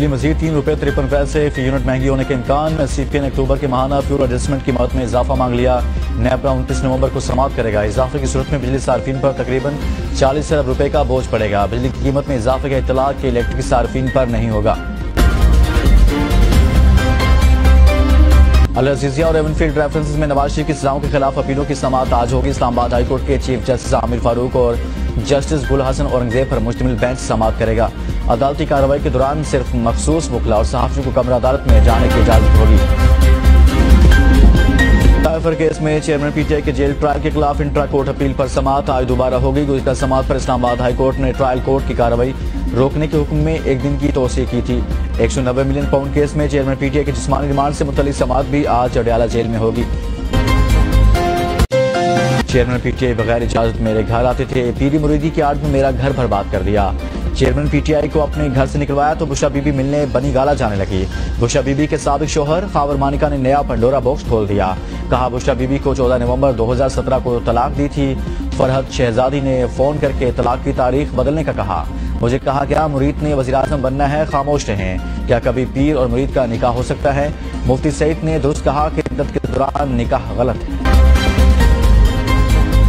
बिजली मजीद ₹3.53 फी यूनिट महंगी होने के इम्कान। CPA ने अक्टूबर के माहाना फ्यूल एडजस्टमेंट कीमत में इजाफा मांग लिया। नेपरा 29 नवंबर को समाप्त करेगा। इजाफे की सूरत में बिजली सार्फिन पर तकरीबन 40 अरब रुपए का बोझ पड़ेगा। बिजली की कीमत में इजाफे का इतलाक के इलेक्ट्रिक सार्फिन पर नहीं होगा। अल अजीजिया और एवनफील्ड रेफरेंसेस में नवाज शरीफ की सजाओं के खिलाफ अपीलों की समाअत आज होगी। इस्लामाबाद हाईकोर्ट के चीफ जस्टिस आमिर फारूक और जस्टिस गुल हसन औरंगजेब पर मुश्तमिल बेंच समाअत करेगा। अदालती कार्रवाई के दौरान सिर्फ मखसूस वकला और सहाफियों को कमरा अदालत में जाने की इजाजत होगी। टाइफर केस में चेयरमैन PTI के जेल ट्रायल के खिलाफ इंट्रा कोर्ट अपील पर समाअत आज दोबारा होगी। गुज़िश्ता समाअत पर इस्लामाबाद हाईकोर्ट ने ट्रायल कोर्ट की कार्रवाई रोकने के हुक्म में एक दिन की तोसीह की थी। 190 मिलियन पाउंड केस में चेयरमैन PTI के जिस्मानी रिमांड से मुतल्लिक समाअत भी आज अडयाला जेल में होगी। चेयरमैन PTI बगैर इजाजत मेरे घर आते थे, पीरी मुरीदी की आड़ में मेरा घर बर्बाद कर दिया। चेयरमैन PTI को अपने घर से निकलवाया तो बुशरा बीबी मिलने बनी गाला जाने लगी। बुशरा बीबी के साबिक शोहर खावर मानिका ने नया पंडोरा बॉक्स खोल दिया। कहा बुशरा बीबी को 14 नवंबर 2017 को तलाक दी थी। फरहद शहजादी ने फोन करके तलाक की तारीख बदलने का कहा। मुझे कहा क्या मुरीद ने वज़ीर आज़म बनना है, खामोश रहें। क्या कभी पीर और मुरीद का निकाह हो सकता है? मुफ्ती सईद ने दुरुस्त कहा कि इद्दत के दौरान निकाह गलत है।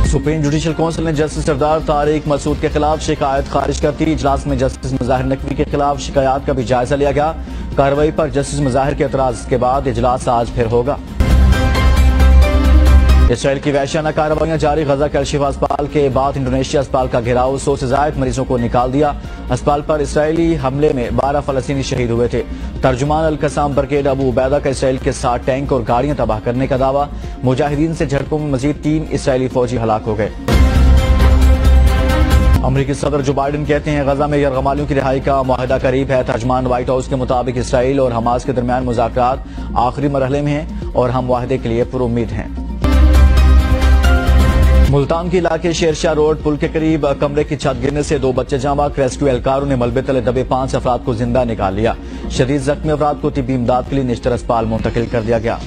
सुप्रीम जुडिशल काउंसिल ने जस्टिस सरदार तारिक मसूद के खिलाफ शिकायत खारिज कर दी। इजलास में जस्टिस मुज़ाहिर नकवी के खिलाफ शिकायत का भी जायजा लिया गया। कार्रवाई पर जस्टिस मुज़ाहिर के एतराज के बाद इजलास आज फिर होगा। इसराइल की वहशियाना कार्रवाइयां जारी। गजा के अल-शिफा अस्पताल के बाद इंडोनेशिया अस्पताल का घेराव, 100 से ज्यादा मरीजों को निकाल दिया। अस्पताल पर इसराइली हमले में 12 फलस्तीनी शहीद हुए थे। तर्जुमान अल-कसाम ब्रिगेड अबू उबैदा का इसराइल के 7 टैंक और गाड़ियां तबाह करने का दावा। मुजाहिदीन से झड़पों में मजीद 3 इसराइली फौजी हलाक हो गए। अमरीकी सदर जो बाइडन कहते हैं गजा में यरगमालियों की रिहाई का मुआहदा करीब है। तर्जुमान व्हाइट हाउस के मुताबिक इसराइल और हमास के दरमियान मुज़ाकरात आखिरी मरहले में हैं और हम मुआहदे के लिए पुरुम्मीद हैं। मुल्तान के इलाके शेरशाह रोड पुल के करीब कमरे की छत गिरने से 2 बच्चे जाँ बाग। रेस्क्यू एहलकारों ने मलबे तले दबे 5 अफराद को जिंदा निकाल लिया। शदीद जख्मी अफराद को तिब्बी इमदाद के लिए निश्तर अस्पताल मुंतकिल कर दिया गया।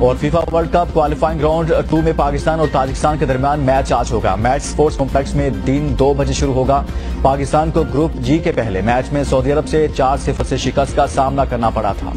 और FIFA world cup qualifying round 2 में पाकिस्तान और ताजिकिस्तान के दरमियान मैच आज होगा। मैच स्पोर्ट्स कॉम्प्लेक्स में दिन 2 बजे शुरू होगा। पाकिस्तान को ग्रुप G के पहले मैच में सऊदी अरब से 4-0 से शिकस्त का सामना करना पड़ा था।